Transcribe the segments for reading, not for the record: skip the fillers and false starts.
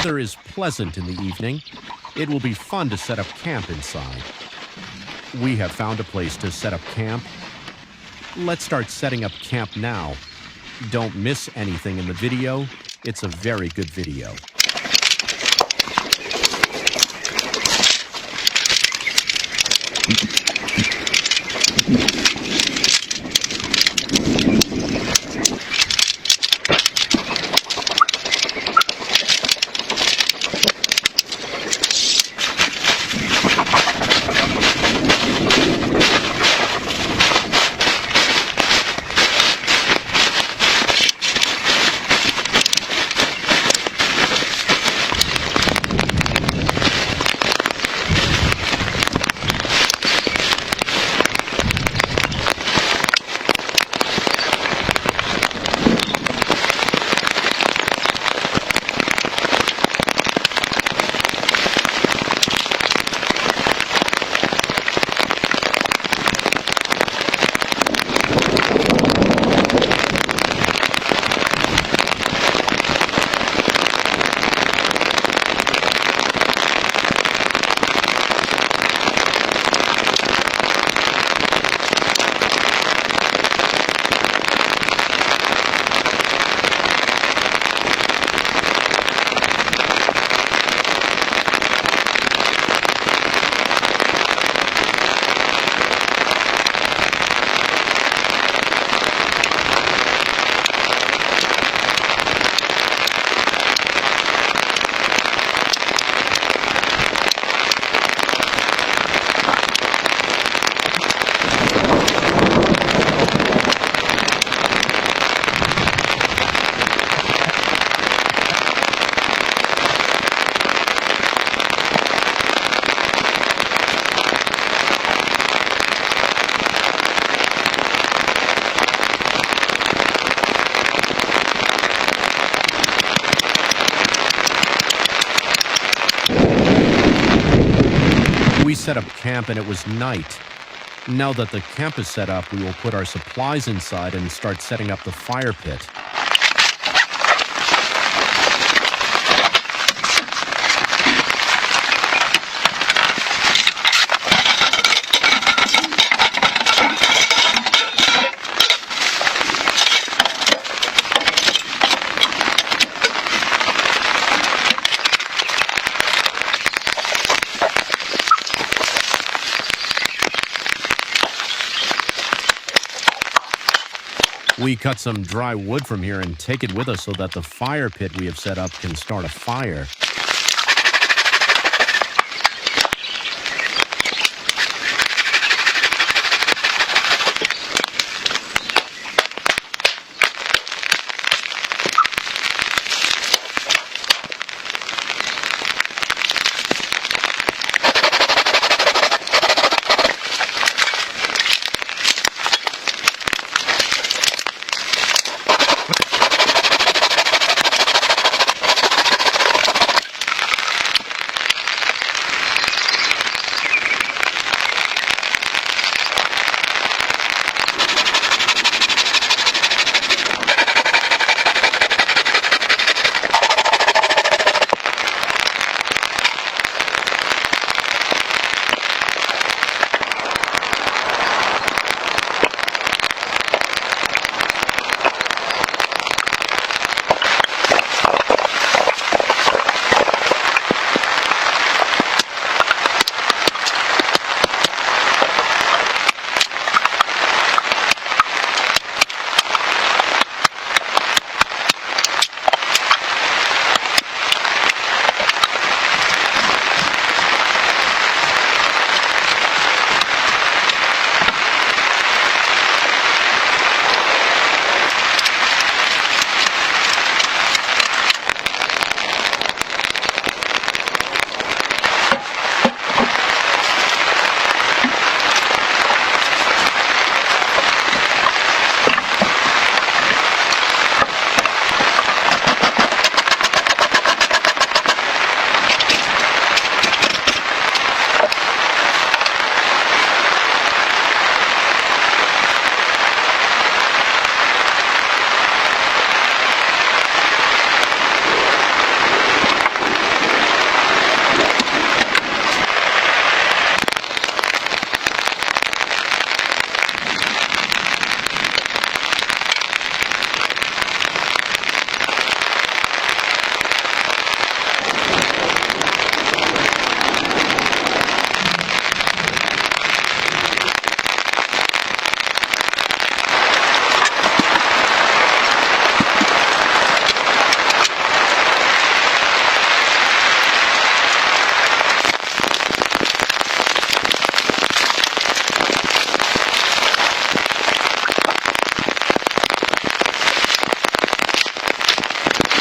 weather is pleasant in the evening, it will be fun to set up camp inside. We have found a place to set up camp. Let's start setting up camp now. Don't miss anything in the video. It's a very good video. We set up camp and it was night. Now that the camp is set up, we will put our supplies inside and start setting up the fire pit. We cut some dry wood from here and take it with us so that the fire pit we have set up can start a fire.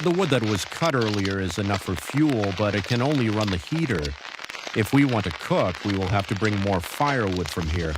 The wood that was cut earlier is enough for fuel, but it can only run the heater. If we want to cook, we will have to bring more firewood from here.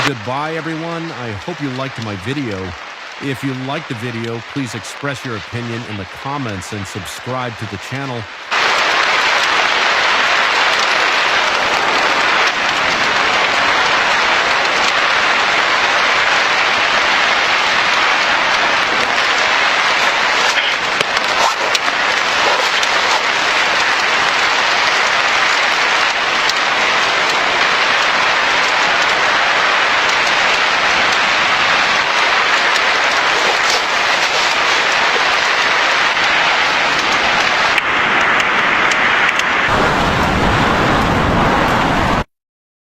Goodbye, everyone. I hope you liked my video. If you liked the video, please express your opinion in the comments and subscribe to the channel.